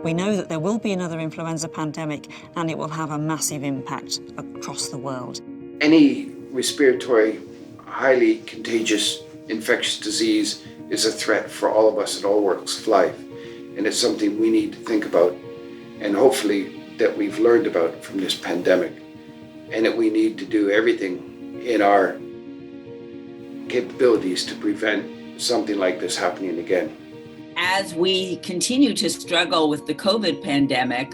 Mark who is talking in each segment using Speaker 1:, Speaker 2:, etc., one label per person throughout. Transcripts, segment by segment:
Speaker 1: We know that there will be another influenza pandemic and it will have a massive impact across the world.
Speaker 2: Any respiratory, highly contagious infectious disease is a threat for all of us in all walks of life. And it's something we need to think about, and hopefully that we've learned about from this pandemic, and that we need to do everything in our capabilities to prevent something like this happening again.
Speaker 3: As we continue to struggle with the COVID pandemic,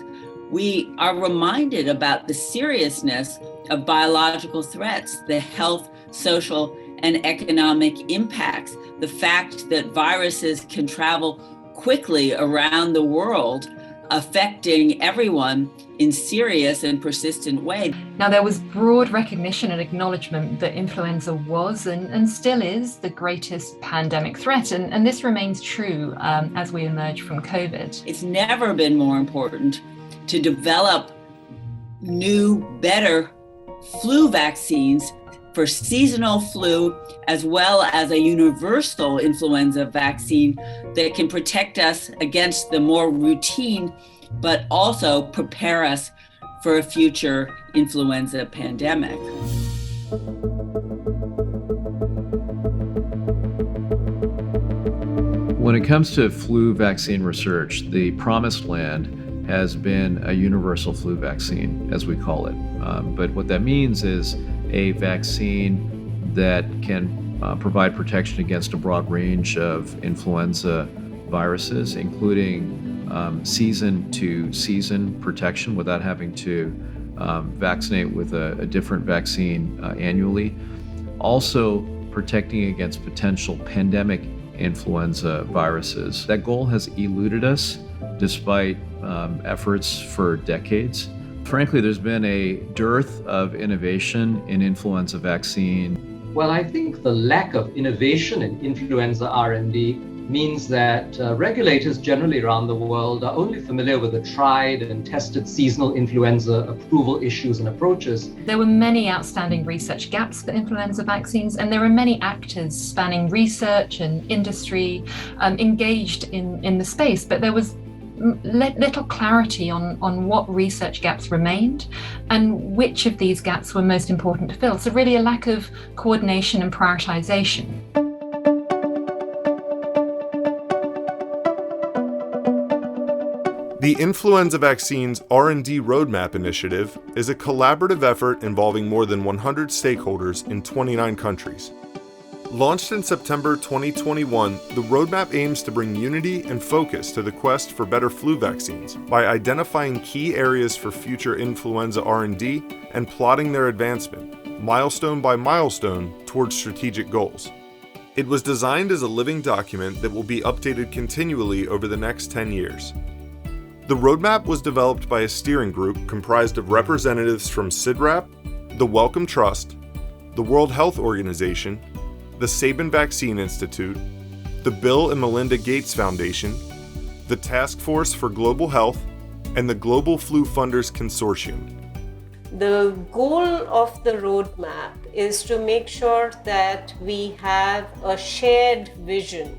Speaker 3: we are reminded about the seriousness of biological threats, the health, social, and economic impacts, the fact that viruses can travel quickly around the world, affecting everyone in serious and persistent ways.
Speaker 4: Now, there was broad recognition and acknowledgement that influenza was and still is the greatest pandemic threat, and this remains true as we emerge from COVID.
Speaker 3: It's never been more important to develop new, better flu vaccines for seasonal flu, as well as a universal influenza vaccine that can protect us against the more routine, but also prepare us for a future influenza pandemic.
Speaker 5: When it comes to flu vaccine research, the promised land has been a universal flu vaccine, as we call it. But what that means is a vaccine that can provide protection against a broad range of influenza viruses, including season to season protection without having to vaccinate with a different vaccine annually. Also protecting against potential pandemic influenza viruses. That goal has eluded us despite efforts for decades. Frankly, there's been a dearth of innovation in influenza vaccine.
Speaker 6: Well, I think the lack of innovation in influenza R&D means that regulators generally around the world are only familiar with the tried and tested seasonal influenza approval issues and approaches.
Speaker 4: There were many outstanding research gaps for influenza vaccines, and there are many actors spanning research and industry engaged in the space, but there was little clarity on what research gaps remained and which of these gaps were most important to fill. So really a lack of coordination and prioritization.
Speaker 7: The Influenza Vaccines R&D Roadmap Initiative is a collaborative effort involving more than 100 stakeholders in 29 countries. Launched in September 2021, the roadmap aims to bring unity and focus to the quest for better flu vaccines by identifying key areas for future influenza R&D and plotting their advancement, milestone by milestone, towards strategic goals. It was designed as a living document that will be updated continually over the next 10 years. The roadmap was developed by a steering group comprised of representatives from CIDRAP, the Wellcome Trust, the World Health Organization, the Sabin Vaccine Institute, the Bill and Melinda Gates Foundation, the Taskforce For Global Health, and the Global Flu Funders Consortium.
Speaker 8: The goal of the roadmap is to make sure that we have a shared vision,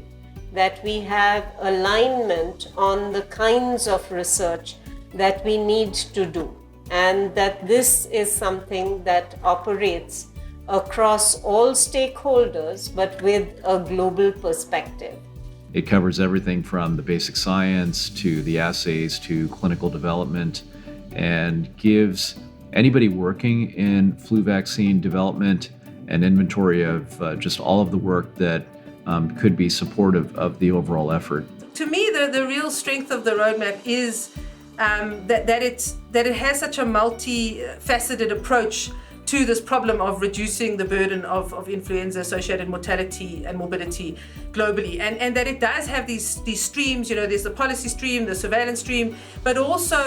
Speaker 8: that we have alignment on the kinds of research that we need to do, and that this is something that operates across all stakeholders, but with a global perspective.
Speaker 5: It covers everything from the basic science to the assays to clinical development, and gives anybody working in flu vaccine development an inventory of just all of the work that could be supportive of the overall effort.
Speaker 9: To me, the real strength of the roadmap is that it has such a multifaceted approach to this problem of reducing the burden of influenza-associated mortality and morbidity globally, and that it does have these streams. You know, there's the policy stream, the surveillance stream, but also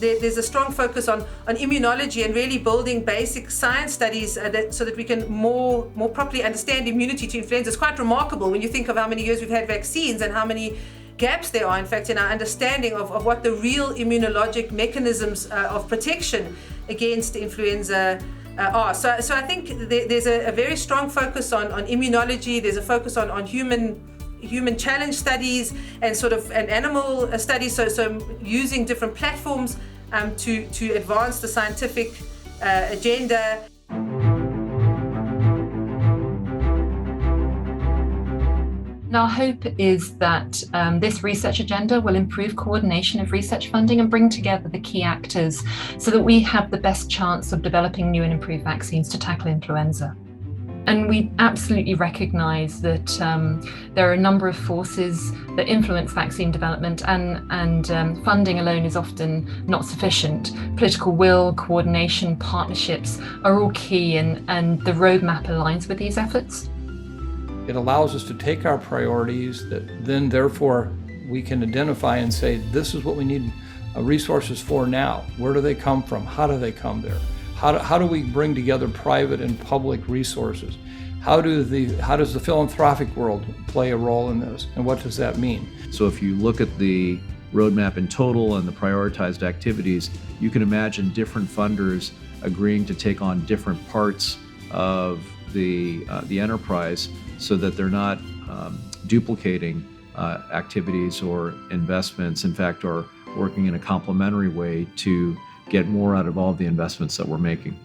Speaker 9: there's a strong focus on immunology and really building basic science studies so that we can more properly understand immunity to influenza. It's quite remarkable when you think of how many years we've had vaccines and how many gaps there are, in fact, in our understanding of what the real immunologic mechanisms of protection against influenza are. So I think there's a very strong focus on immunology. There's a focus on human human challenge studies and sort of an animal studies. So using different platforms to advance the scientific agenda.
Speaker 4: Our hope is that this research agenda will improve coordination of research funding and bring together the key actors so that we have the best chance of developing new and improved vaccines to tackle influenza. And we absolutely recognise that there are a number of forces that influence vaccine development, and funding alone is often not sufficient. Political will, coordination, partnerships are all key, and the roadmap aligns with these efforts.
Speaker 10: It allows us to take our priorities that then therefore we can identify and say, this is what we need resources for now. Where do they come from? How do they come there? How do we bring together private and public resources? How does the philanthropic world play a role in this? And what does that mean?
Speaker 5: So if you look at the roadmap in total and the prioritized activities, you can imagine different funders agreeing to take on different parts of the enterprise so that they're not duplicating activities or investments, in fact, are working in a complementary way to get more out of all the investments that we're making.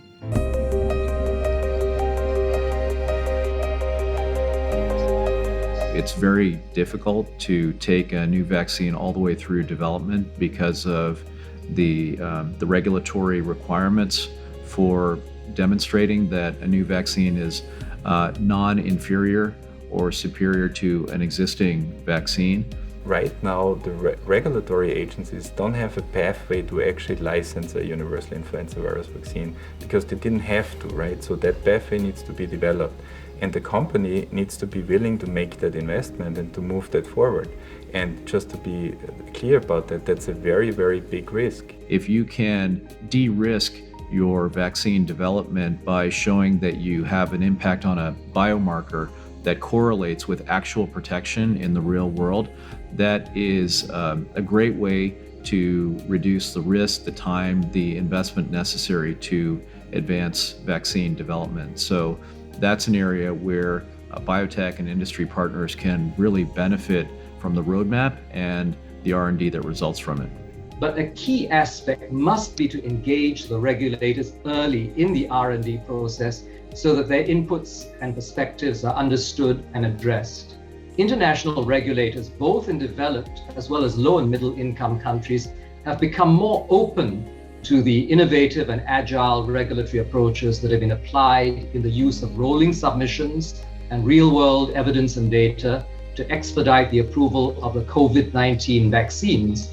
Speaker 5: It's very difficult to take a new vaccine all the way through development because of the regulatory requirements for demonstrating that a new vaccine is non-inferior or superior to an existing vaccine.
Speaker 11: Right now, the regulatory agencies don't have a pathway to actually license a universal influenza virus vaccine because they didn't have to, right? So that pathway needs to be developed. And the company needs to be willing to make that investment and to move that forward. And just to be clear about that, that's a very, very big risk.
Speaker 5: If you can de-risk your vaccine development by showing that you have an impact on a biomarker that correlates with actual protection in the real world, that is a great way to reduce the risk, the time, the investment necessary to advance vaccine development. So that's an area where biotech and industry partners can really benefit from the roadmap and the R&D that results from it.
Speaker 6: But a key aspect must be to engage the regulators early in the R&D process so that their inputs and perspectives are understood and addressed. International regulators, both in developed as well as low and middle income countries, have become more open to the innovative and agile regulatory approaches that have been applied in the use of rolling submissions and real-world evidence and data to expedite the approval of the COVID-19 vaccines.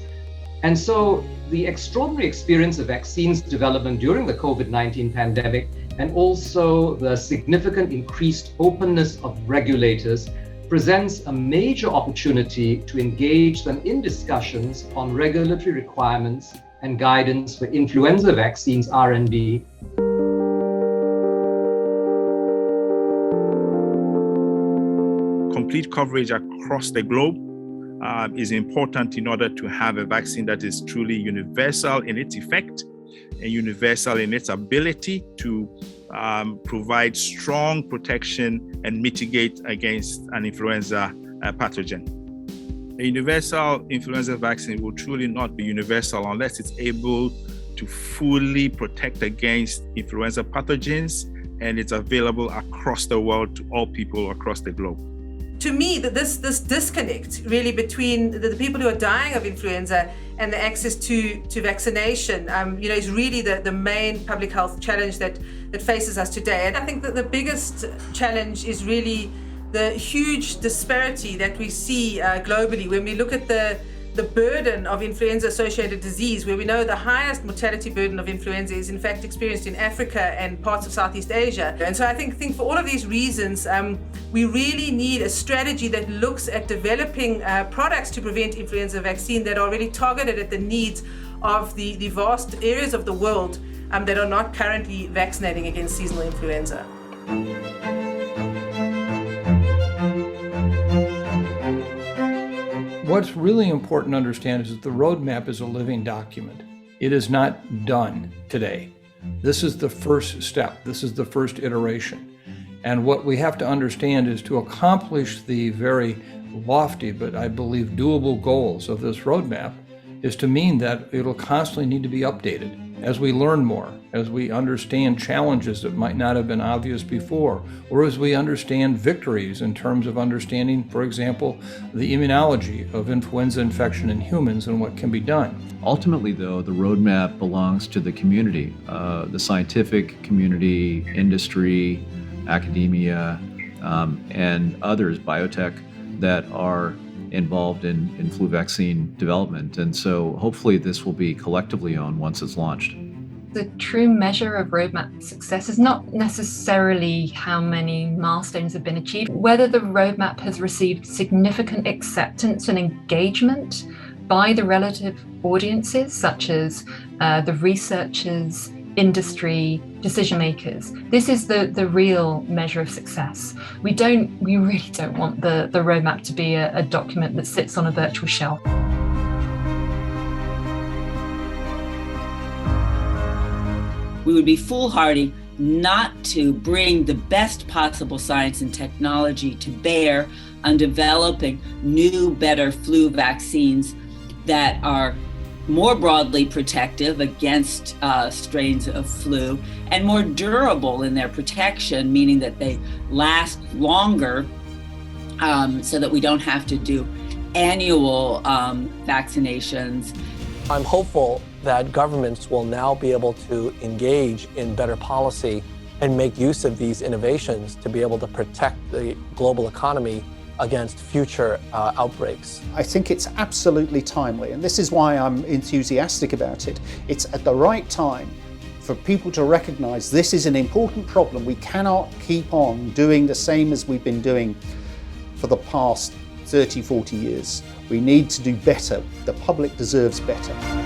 Speaker 6: And so the extraordinary experience of vaccines development during the COVID-19 pandemic, and also the significant increased openness of regulators, presents a major opportunity to engage them in discussions on regulatory requirements and guidance for influenza vaccines R&D.
Speaker 12: Complete coverage across the globe is important in order to have a vaccine that is truly universal in its effect and universal in its ability to provide strong protection and mitigate against an influenza pathogen. A universal influenza vaccine will truly not be universal unless it's able to fully protect against influenza pathogens and it's available across the world to all people across the globe.
Speaker 9: To me, this disconnect really between the people who are dying of influenza and the access to vaccination, is really the main public health challenge that faces us today. And I think that the biggest challenge is really the huge disparity that we see globally when we look at the burden of influenza-associated disease, where we know the highest mortality burden of influenza is in fact experienced in Africa and parts of Southeast Asia. And so I think for all of these reasons, we really need a strategy that looks at developing products to prevent influenza vaccine that are really targeted at the needs of the vast areas of the world that are not currently vaccinating against seasonal influenza.
Speaker 10: What's really important to understand is that the roadmap is a living document. It is not done today. This is the first step. This is the first iteration. And what we have to understand is to accomplish the very lofty, but I believe doable goals of this roadmap is to mean that it'll constantly need to be updated as we learn more, as we understand challenges that might not have been obvious before, or as we understand victories in terms of understanding, for example, the immunology of influenza infection in humans and what can be done.
Speaker 5: Ultimately, though, the roadmap belongs to the community, the scientific community, industry, academia, and others, biotech, that are involved in flu vaccine development. And so hopefully this will be collectively owned once it's launched.
Speaker 4: The true measure of roadmap success is not necessarily how many milestones have been achieved, whether the roadmap has received significant acceptance and engagement by the relative audiences, such as the researchers, industry, decision makers. This is the real measure of success. We really don't want the roadmap to be a document that sits on a virtual shelf.
Speaker 3: We would be foolhardy not to bring the best possible science and technology to bear on developing new, better flu vaccines that are more broadly protective against strains of flu and more durable in their protection, meaning that they last longer so that we don't have to do annual vaccinations.
Speaker 13: I'm hopeful that governments will now be able to engage in better policy and make use of these innovations to be able to protect the global economy against future outbreaks.
Speaker 14: I think it's absolutely timely, and this is why I'm enthusiastic about it. It's at the right time for people to recognize this is an important problem. We cannot keep on doing the same as we've been doing for the past 30, 40 years. We need to do better. The public deserves better.